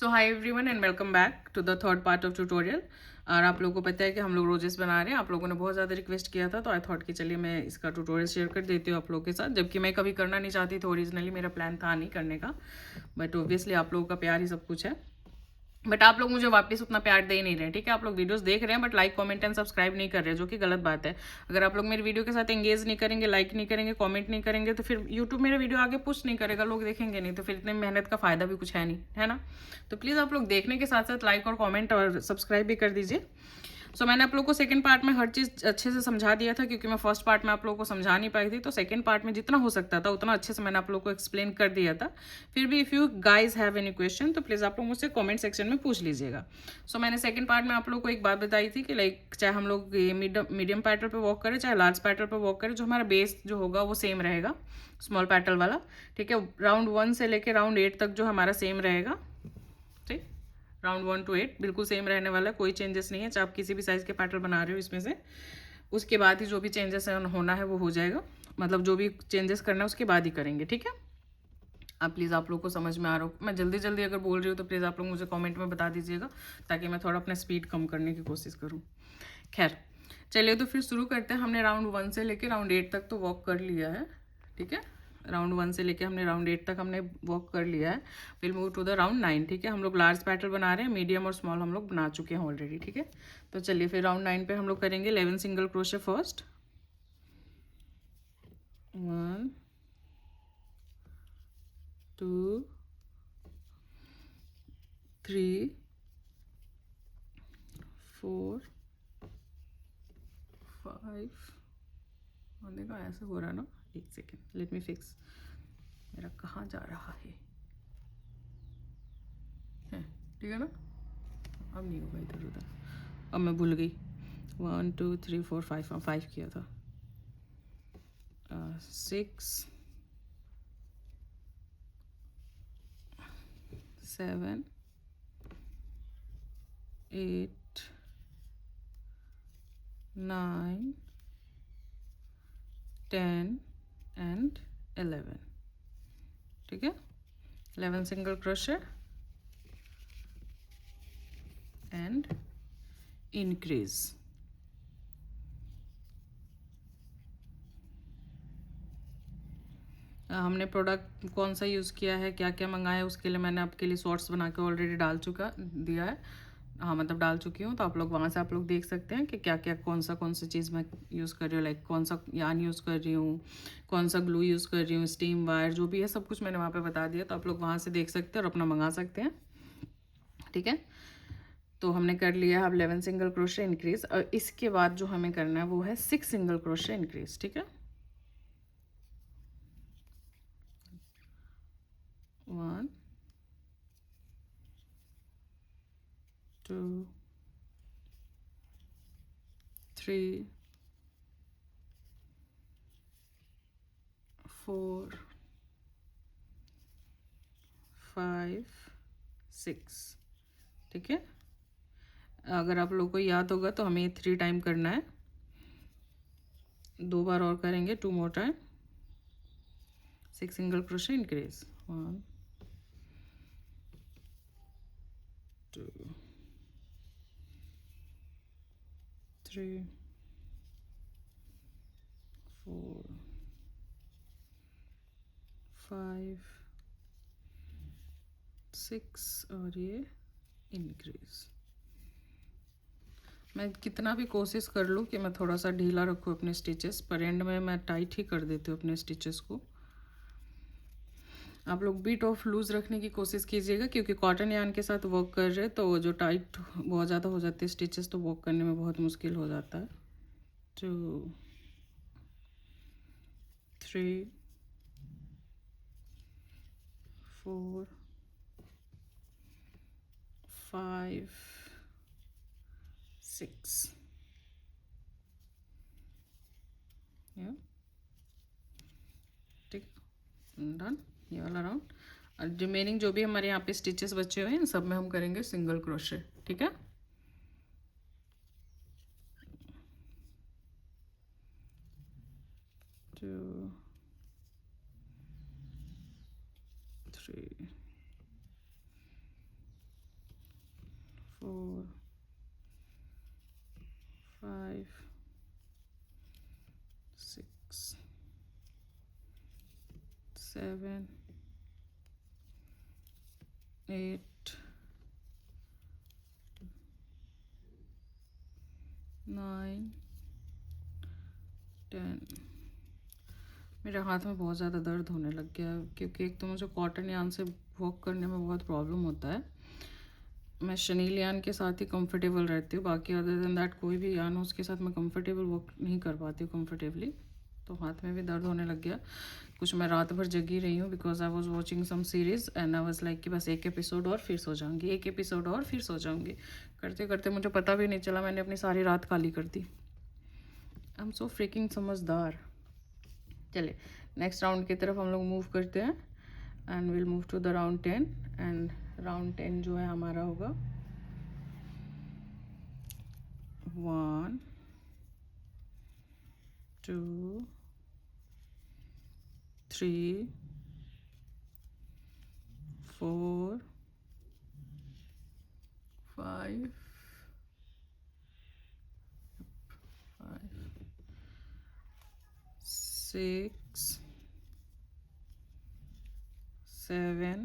So hi everyone and welcome back to the third part of tutorial. और आप लोगों को पता है कि हम लोग रोजेस बना रहे हैं। आप लोगों ने बहुत ज़्यादा रिक्वेस्ट किया था, तो आई थॉट कि चलिए मैं इसका ट्यूटोरियल शेयर कर देती हूँ आप लोगों के साथ, जबकि मैं कभी करना नहीं चाहती थी। ओरिजिनली मेरा प्लान था नहीं करने का, बट ऑब्वियसली आप लोगों का प्यार ही सब कुछ है। बट आप लोग मुझे वापस उतना प्यार दे ही नहीं रहे, ठीक है। आप लोग वीडियोस देख रहे हैं but like comment and subscribe नहीं कर रहे, जो कि गलत बात है। अगर आप लोग मेरी वीडियो के साथ एंगेज नहीं करेंगे, लाइक नहीं करेंगे, कमेंट नहीं करेंगे, तो फिर यूट्यूब मेरे वीडियो आगे पुश नहीं करेगा, लोग देखेंगे नहीं, तो फिर इतने मेहनत का फायदा भी कुछ है नहीं, है ना। तो प्लीज़ आप लोग देखने के साथ साथ लाइक और कॉमेंट और सब्सक्राइब भी कर दीजिए। सो मैंने आप लोग को सेकंड पार्ट में हर चीज़ अच्छे से समझा दिया था, क्योंकि मैं फर्स्ट पार्ट में आप लोगों को समझा नहीं पाई थी। तो सेकंड पार्ट में जितना हो सकता था उतना अच्छे से मैंने आप लोग को एक्सप्लेन कर दिया था। फिर भी if you guys have any question तो प्लीज़ आप लोग मुझसे कमेंट सेक्शन में पूछ लीजिएगा। सो मैंने सेकंड पार्ट में आप लोग को एक बात बताई थी कि लाइक चाहे हम लोग ये मीडियम पैटर्न पे वॉक करें, चाहे लार्ज पैटर्न पे वॉक करें, जो हमारा बेस जो होगा वो सेम रहेगा, स्मॉल पैटर्न वाला, ठीक है। राउंड 1 से लेकर राउंड 8 तक जो हमारा सेम रहेगा, ठीक। राउंड 1 to 8 बिल्कुल सेम रहने वाला है, कोई चेंजेस नहीं है। चाहे आप किसी भी साइज़ के पैटर्न बना रहे हो इसमें से, उसके बाद ही जो भी चेंजेस होना है वो हो जाएगा। मतलब जो भी चेंजेस करना है उसके बाद ही करेंगे, ठीक है। अब प्लीज़ आप लोग को समझ में आ रहा हो, मैं जल्दी जल्दी अगर बोल रही हूँ तो प्लीज़ आप लोग मुझे कमेंट में बता दीजिएगा, ताकि मैं थोड़ा अपना स्पीड कम करने की कोशिश करूँ। खैर चलिए, तो फिर शुरू करते हैं। हमने राउंड 1 से लेकर राउंड 8 तक तो वॉक कर लिया है, ठीक है। राउंड 1 से लेके हमने राउंड 8 तक हमने वॉक कर लिया है। फिर मूव टू द राउंड 9, ठीक है। हम लोग लार्ज पैटर्न बना रहे हैं, मीडियम और स्मॉल हम लोग बना चुके हैं ऑलरेडी, ठीक है। तो चलिए फिर राउंड 9 पे हम लोग करेंगे 11 सिंगल क्रोशे फर्स्ट। 1 2 3 4 5। और देखो ऐसे हो रहा है ना, एक सेकेंड, लेट मी फिक्स। मेरा कहाँ जा रहा है, ठीक है ना। अब नहीं होगा इधर उधर, अब मैं भूल गई। 1 2 3 4 5, 5 किया था। 6 7 8 9 10 एंड 11, ठीक है। 11 सिंगल क्रोशे एंड इंक्रीज। हमने प्रोडक्ट कौन सा यूज़ किया है, क्या क्या मंगाया है, उसके लिए मैंने आपके लिए शॉर्ट्स बना के ऑलरेडी डाल चुका दिया है। हाँ मतलब डाल चुकी हूँ, तो आप लोग वहाँ से आप लोग देख सकते हैं कि क्या क्या कौन सा चीज़ मैं यूज़ कर रही हूँ। लाइक कौन सा यान यूज़ कर रही हूँ, कौन सा ग्लू यूज़ कर रही हूँ, स्टीम वायर, जो भी है सब कुछ मैंने वहाँ पे बता दिया। तो आप लोग वहाँ से देख सकते हैं और अपना मंगा सकते हैं, ठीक है। तो हमने कर लिया है अब 11 सिंगल क्रोशे इंक्रीज, और इसके बाद जो हमें करना है वो है 6 सिंगल क्रोशे इंक्रीज, ठीक है। 1 2 3 4 5 6, ठीक है। अगर आप लोग को याद होगा तो हमें 3 टाइम करना है, 2 बार और करेंगे, 2 more time. 6 single crochet increase, 1 2 3 4 5 6, और ये इंक्रीज। मैं कितना भी कोशिश कर लूँ कि मैं थोड़ा सा ढीला रखूँ अपने स्टिचेस, पर एंड में मैं टाइट ही कर देती हूँ अपने स्टिचेस को। आप लोग बीट ऑफ लूज़ रखने की कोशिश कीजिएगा, क्योंकि कॉटन यान के साथ वर्क कर रहे हैं तो जो टाइट बहुत ज़्यादा हो जाती है स्टिचेस, तो वर्क करने में बहुत मुश्किल हो जाता है। 2 3 4 5 6, ठीक, डन। ये वाला राउंड, और रिमेनिंग जो भी हमारे यहाँ पे स्टिचेस बचे हुए हैं सब में हम करेंगे सिंगल क्रोशे, ठीक है। 2 3 4 5 6 7 8 9 10। मेरे हाथ में बहुत ज़्यादा दर्द होने लग गया है, क्योंकि एक तो मुझे कॉटन यान से वॉक करने में बहुत प्रॉब्लम होता है। मैं शनील यान के साथ ही कंफर्टेबल रहती हूँ, बाकी अदर देन दैट कोई भी यान हो उसके साथ मैं कंफर्टेबल वॉक नहीं कर पाती हूँ कंफर्टेबली। तो हाथ में भी दर्द होने लग गया कुछ। मैं रात भर जगी रही हूँ because I was watching some series and I was like कि बस एक एपिसोड और फिर सो जाऊँगी, एक एपिसोड और फिर सो जाऊँगी। करते करते मुझे पता भी नहीं चला, मैंने अपनी सारी रात खाली कर दी। आई एम सो फ्रीकिंग समझदार। चलिए नेक्स्ट राउंड की तरफ हम लोग मूव करते हैं and will move to the round 10। And round 10 जो है हमारा होगा 1 2 3 4 5 6 7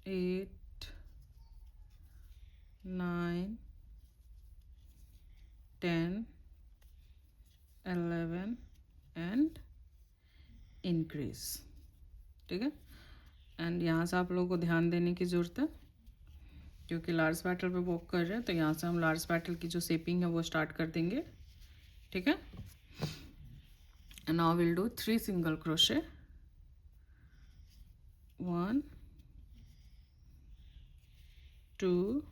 8 9 10 11 एंड इंक्रीज। ठीक है। एंड यहाँ से आप लोगों को ध्यान देने की ज़रूरत है, क्योंकि लार्ज पैटल पे वॉक कर रहे हैं, तो यहाँ से हम लार्ज पैटल की जो शेपिंग है वो स्टार्ट कर देंगे। ठीक है। And now will do 3 single crochet, 1 2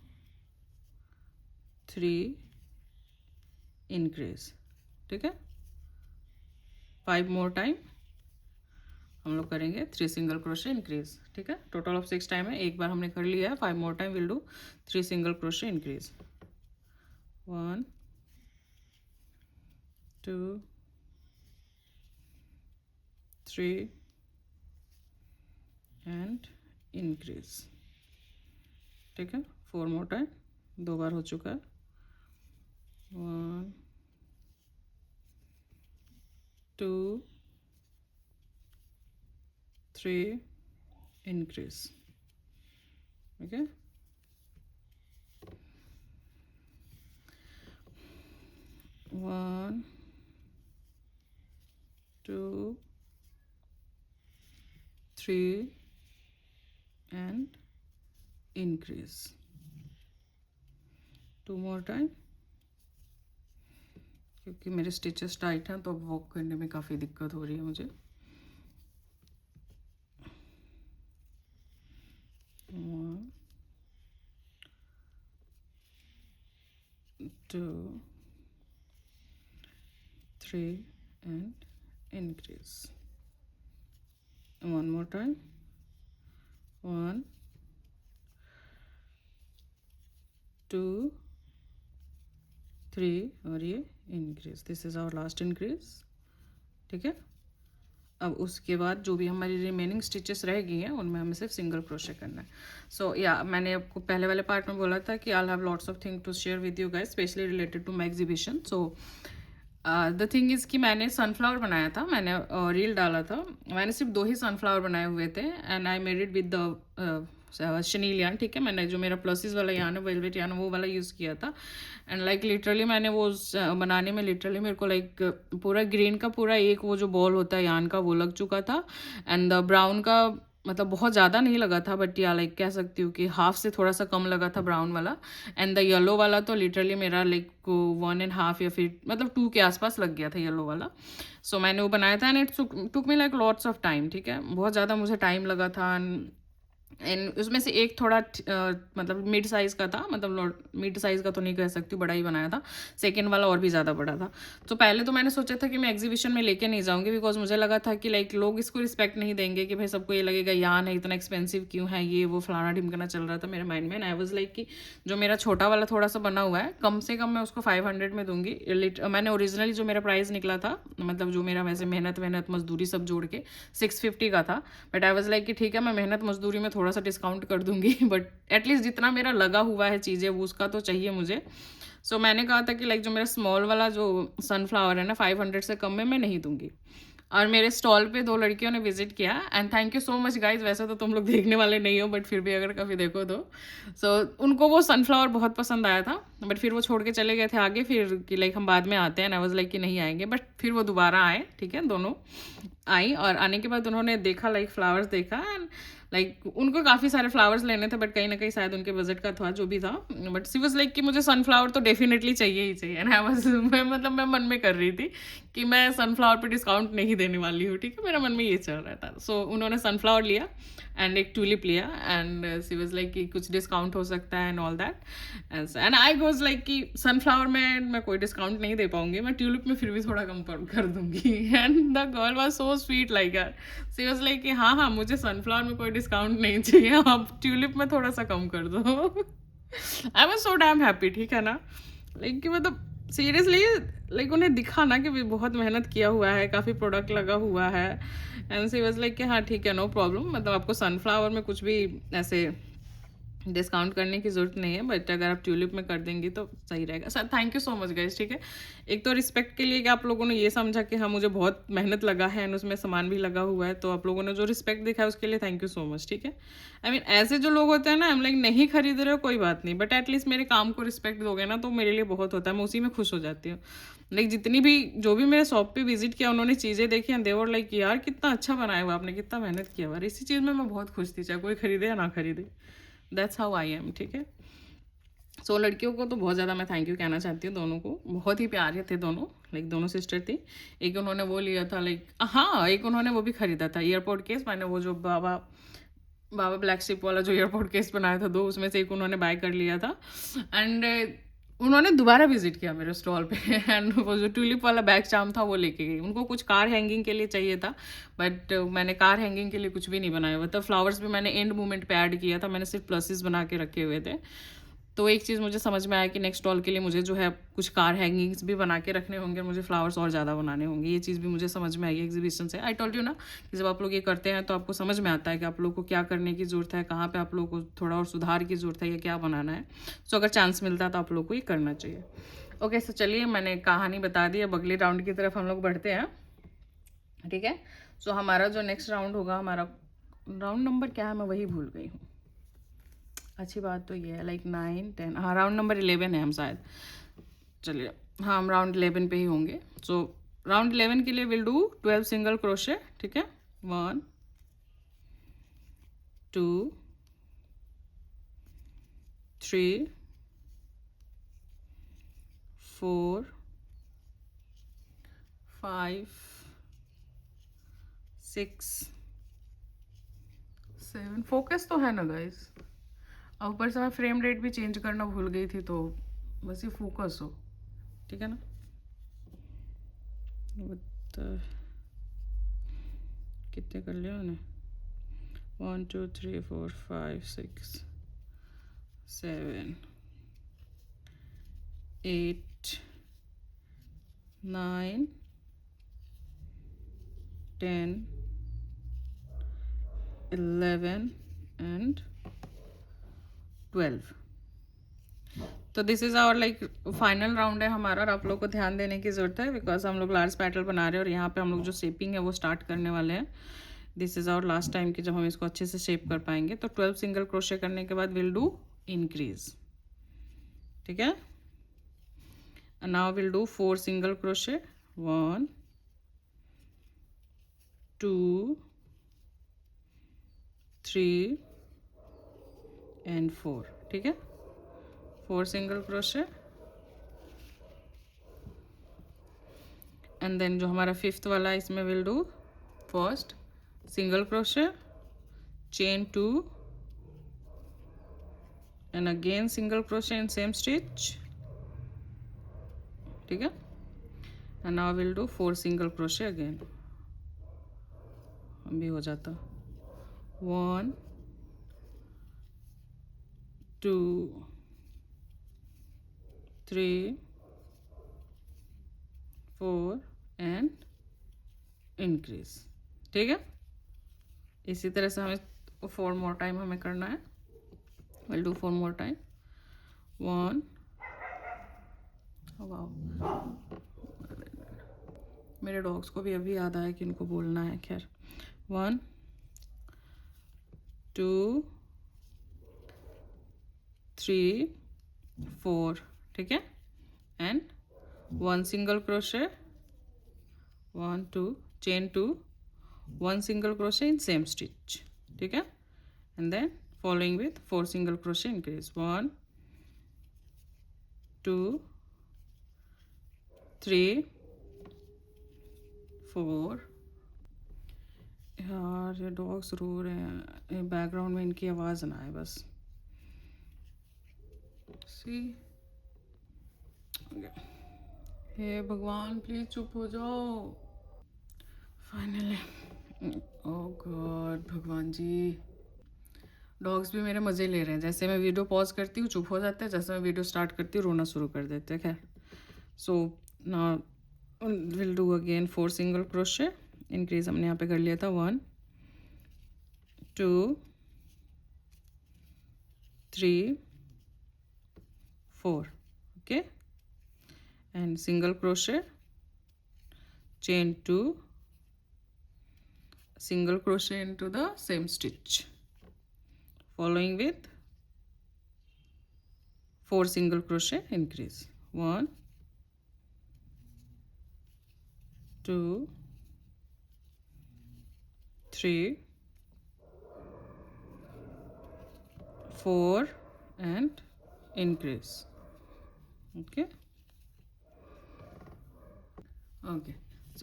3 increase. ठीक है। 5 मोर टाइम हम लोग करेंगे 3 सिंगल क्रोशे इंक्रीज। ठीक है। टोटल ऑफ 6 टाइम है, एक बार हमने कर लिया है। 5 more time will do 3 single crochet increase. 1 2 3 and increase. ठीक है। 4 मोर टाइम, 2 बार हो चुका है। 1 2 3 increase. Okay. 1 2 3 and increase. 2 more time, क्योंकि मेरे स्टिचेस टाइट हैं तो अब वॉक करने में काफ़ी दिक्कत हो रही है मुझे। 1 2 3 and increase. 1 more time, 1 2 3 और ये increase. This is our last increase. ठीक है। अब उसके बाद जो भी हमारी रिमेनिंग स्टिचेस रह गई हैं उनमें हमें सिर्फ सिंगल क्रोशे करना है। सो या मैंने आपको पहले वाले पार्ट में बोला था कि I have lots of thing to share with you guys, specially related to my exhibition. So the thing is कि मैंने सनफ्लावर बनाया था, मैंने रील डाला था, मैंने सिर्फ 2 ही सनफ्लावर बनाए हुए थे and I made it with the chenille yarn. ठीक है। मैंने जो मेरा प्लसिस वाला यान है, वेलवेट यान, वो वाला यूज़ किया था। एंड लाइक लिटरली मैंने वो बनाने में लिटरली मेरे को लाइक पूरा ग्रीन का पूरा एक वो जो बॉल होता है यान का वो लग चुका था। एंड ब्राउन का मतलब बहुत ज़्यादा नहीं लगा था, बट या लाइक कह सकती हूँ कि हाफ से थोड़ा सा कम लगा था ब्राउन वाला। एंड द येलो वाला तो लिटरली मेरा लाइक 1.5 या फिर मतलब 2 के आसपास लग गया था येलो वाला। सो मैंने वो बनाया था and it took me like lots of time. ठीक है। बहुत ज़्यादा मुझे टाइम लगा था। एंड उसमें से एक थोड़ा मतलब मिड साइज़ का था, मतलब मिड साइज़ का तो नहीं कह सकती, बड़ा ही बनाया था। सेकंड वाला और भी ज़्यादा बड़ा था। तो पहले तो मैंने सोचा था कि मैं एग्जीबिशन में लेके नहीं जाऊँगी, बिकॉज मुझे लगा था कि लाइक लोग इसको रिस्पेक्ट नहीं देंगे, कि भाई सबको ये लगेगा यान है इतना एक्सपेंसिव क्यों है, ये वो फलाना ढिमकना चल रहा था मेरे माइंड में। एंड आई वाज लाइक कि जो मेरा छोटा वाला थोड़ा सा बना हुआ है, कम से कम मैं उसको 500 में दूंगी। मैंने ओरिजिनली जो मेरा प्राइस निकला था, मतलब जो मेरा वैसे मेहनत मजदूरी सब जोड़ के 650 का था, बट आई वाज लाइक कि ठीक है मैं मेहनत मजदूरी में थोड़ा थोड़ा सा डिस्काउंट कर दूंगी बट एटलीस्ट जितना मेरा लगा हुआ है चीज़ें वो उसका तो चाहिए मुझे। सो मैंने कहा था कि लाइक जो मेरा स्मॉल वाला जो सनफ्लावर है ना 500 से कम में मैं नहीं दूंगी। और मेरे स्टॉल पे 2 लड़कियों ने विजिट किया and thank you so much guys. वैसे तो तुम लोग देखने वाले नहीं हो बट फिर भी अगर कभी देखो तो उनको वो सनफ्लावर बहुत पसंद आया था बट फिर वो छोड़ के चले गए थे आगे, फिर कि लाइक हम बाद में आते हैं। आई वाज लाइक कि नहीं आएंगे, बट फिर वो दोबारा आए, ठीक है, दोनों आई और आने के बाद उन्होंने देखा लाइक फ्लावर्स देखा एंड लाइक उनको काफ़ी सारे फ्लावर्स लेने थे बट कहीं ना कहीं शायद उनके बजट का था जो भी था, बट सी वाज लाइक कि मुझे सनफ्लावर तो डेफिनेटली चाहिए ही चाहिए। एंड आई वाज मैं मन में कर रही थी कि मैं सनफ्लावर पे डिस्काउंट नहीं देने वाली हूँ, ठीक है, मेरा मन में ये चल रहा था। सो उन्होंने सनफ्लावर लिया एंड एक ट्यूलिप लिया एंड सी वाज लाइक कि कुछ डिस्काउंट हो सकता है and all that and I was like कि सनफ्लावर में मैं कोई डिस्काउंट नहीं दे पाऊंगी, मैं ट्यूलिप में फिर भी थोड़ा कम कर दूंगी and the girl was so sweet like यार, सी वाज लाइक कि हाँ हाँ मुझे सनफ्लावर में कोई डिस्काउंट नहीं चाहिए, आप ट्यूलिप में थोड़ा सा कम कर दो। I was so damn happy, ठीक है ना, लाइक कि मतलब सीरियसली लाइक उन्हें दिखा ना कि भी बहुत मेहनत किया हुआ है, काफ़ी प्रोडक्ट लगा हुआ है एंड सी वाज लाइक कि हाँ ठीक है नो प्रॉब्लम, मतलब आपको सनफ्लावर में कुछ भी ऐसे डिस्काउंट करने की ज़रूरत नहीं है बट अगर आप ट्यूलिप में कर देंगी तो सही रहेगा। Sir thank you so much guys, ठीक है, एक तो रिस्पेक्ट के लिए कि आप लोगों ने ये समझा कि हाँ मुझे बहुत मेहनत लगा है एंड उसमें सामान भी लगा हुआ है, तो आप लोगों ने जो रिस्पेक्ट दिखा है उसके लिए थैंक यू सो मच, ठीक है। आई मीन ऐसे जो लोग होते हैं ना, हम लाइक नहीं खरीद रहे हो कोई बात नहीं बट एटलीस्ट मेरे काम को रिस्पेक्ट दोगे ना तो मेरे लिए बहुत होता है, मैं उसी में खुश हो जाती हूँ। लाइक जितनी भी जो भी मेरे शॉप पे विजिट किया उन्होंने चीज़ें देखी एंड दे वर लाइक यार कितना अच्छा बनाया हुआ आपने, कितना मेहनत किया हुआ, इसी चीज़ में मैं बहुत खुश थी, चाहे कोई खरीदे या ना खरीदे, दैट्स हाउ आई एम, ठीक है। सो लड़कियों को तो बहुत ज़्यादा मैं थैंक यू कहना चाहती हूँ, दोनों को बहुत ही प्यारे थे दोनों, लाइक दोनों सिस्टर थी। एक उन्होंने वो लिया था लाइक, हाँ एक उन्होंने वो भी खरीदा था एयरपोर्ट केस, मैंने वो जो बाबा ब्लैक शिप वाला जो एयरपोर्ट केस बनाया था 2 उसमें से एक उन्होंने बाय कर लिया था एंड उन्होंने दोबारा विजिट किया मेरे स्टॉल पे एंड वो जो ट्यूलिप वाला बैग चार्म था वो लेके गई, उनको कुछ कार हैंगिंग के लिए चाहिए था बट मैंने कार हैंगिंग के लिए कुछ भी नहीं बनाया हुआ था, फ्लावर्स भी मैंने एंड मोमेंट पे ऐड किया था, मैंने सिर्फ प्लसेस बना के रखे हुए थे। तो एक चीज़ मुझे समझ में आया कि नेक्स्ट स्टॉल के लिए मुझे जो है कुछ कार हैंगिंग्स भी बना के रखने होंगे, मुझे फ्लावर्स और ज़्यादा बनाने होंगे, ये चीज़ भी मुझे समझ में आई एग्जीबिशन से। आई टोल्ड यू ना कि जब आप लोग ये करते हैं तो आपको समझ में आता है कि आप लोग को क्या करने की ज़रूरत है, कहाँ पे आप लोग को थोड़ा और सुधार की ज़रूरत है या क्या बनाना है। सो अगर चांस मिलता है तो आप लोग को ये करना चाहिए। ओके सो चलिए मैंने कहानी बता दी, अब अगले राउंड की तरफ हम लोग बढ़ते हैं, ठीक है। सो हमारा जो नेक्स्ट राउंड होगा, हमारा राउंड नंबर क्या है मैं वही भूल गई हूँ, अच्छी बात तो ये है लाइक 9 10, हाँ राउंड नंबर 11 है हम शायद, चलिए हाँ हम राउंड 11 पे ही होंगे। सो राउंड 11 के लिए विल डू 12 सिंगल क्रोशे, ठीक है, 1 2 3 4 5 6 7, फोकस तो है ना गाइस, और ऊपर से मैं फ्रेम रेट भी चेंज करना भूल गई थी, तो बस ये फोकस हो, ठीक है ना। कितने कर लिया मैंने, 1 2 3 4 5 6 7 8 9 10 11 एंड 12। तो this is our like final round है हमारा, और आप लोग को ध्यान देने की ज़रूरत है बिकॉज हम लोग लार्ज पैटल बना रहे हैं और यहाँ पे हम लोग जो शेपिंग है वो स्टार्ट करने वाले हैं। This is our last time कि जब हम इसको अच्छे से शेप कर पाएंगे। तो 12 सिंगल क्रोशे करने के बाद विल डू इंक्रीज, ठीक है, now will do 4 single crochet, 1 2 3 and 4, ठीक है, 4 सिंगल क्रोशे एंड देन जो हमारा 5th वाला है इसमें will do first single crochet, chain 2 and again single crochet in same stitch, ठीक है, and now will do 4 single crochet again, भी हो जाता 1 2 3 4 एंड इंक्रीज, ठीक है। इसी तरह से हमें 4 more टाइम हमें करना है. We'll do 4 more time. 1. Wow, मेरे डॉग्स को भी अभी याद आया कि इनको बोलना है. खैर 1 2 3 4. ठीक है. And 1 single crochet, 1 2 chain 2, 1 single crochet in same stitch. ठीक है. And then following with 4 single crochet increase. 1 2 3 4. यार ये डॉग्स रो रहे हैं, बैकग्राउंड में इनकी आवाज़ ना आए बस. सी, हे भगवान प्लीज चुप हो जाओ. फाइनली, ओह गॉड भगवान जी, डॉग्स भी मेरे मज़े ले रहे हैं. जैसे मैं वीडियो पॉज करती हूँ चुप हो जाते हैं, जैसे मैं वीडियो स्टार्ट करती हूँ रोना शुरू कर देते हैं. खैर, so now will do again 4 single crochet. Increase हमने यहाँ पे कर लिया था. 1 2 3 4. Okay. And single crochet, chain 2, single crochet into the same stitch, following with 4 single crochet increase. 1 2 3 4 and increase. Okay. Okay.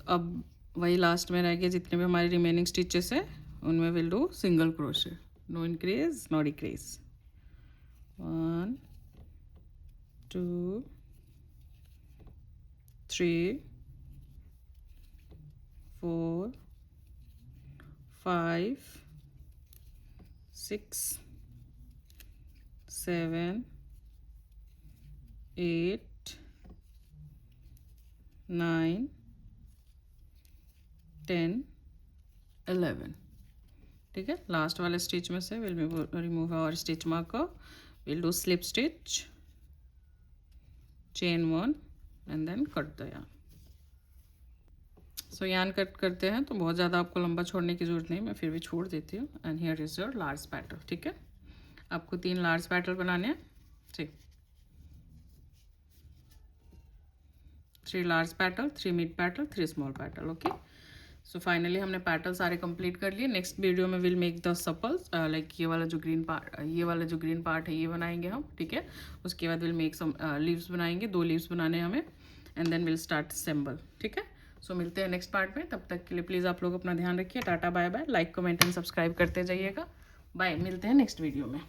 अब वही लास्ट में रह गया, जितने भी हमारे रिमेनिंग स्टिचेस है उनमें will do single crochet. No increase no decrease. 1 2 3 4 5 6 7 8 9 10 11. ठीक है. लास्ट वाले स्टिच में से will remove our stitch marker. Will do slip stitch, chain 1 and then cut the yarn. So yarn cut करते हैं तो बहुत ज़्यादा आपको लंबा छोड़ने की ज़रूरत नहीं, मैं फिर भी छोड़ देती हूँ. And here is your large petal. ठीक है. आपको 3 लार्ज पैटल बनाने हैं. ठीक, 3 large petal, 3 mid petal, 3 small petal. Okay. So finally हमने पैटल सारे कंप्लीट कर लिए. नेक्स्ट वीडियो में विल मेक द सपल्स, लाइक ये वाला जो ग्रीन पार्ट है ये बनाएंगे हम. ठीक है. उसके बाद विल मेक सम लीव्स बनाएंगे. 2 लीव्स बनाने हैं हमें. And then will start assemble. ठीक है. सो मिलते हैं नेक्स्ट पार्ट में. तब तक के लिए प्लीज़ आप लोग अपना ध्यान रखिए. Tata bye bye. Like comment and subscribe करते जाइएगा. बाय. मिलते हैं नेक्स्ट वीडियो में.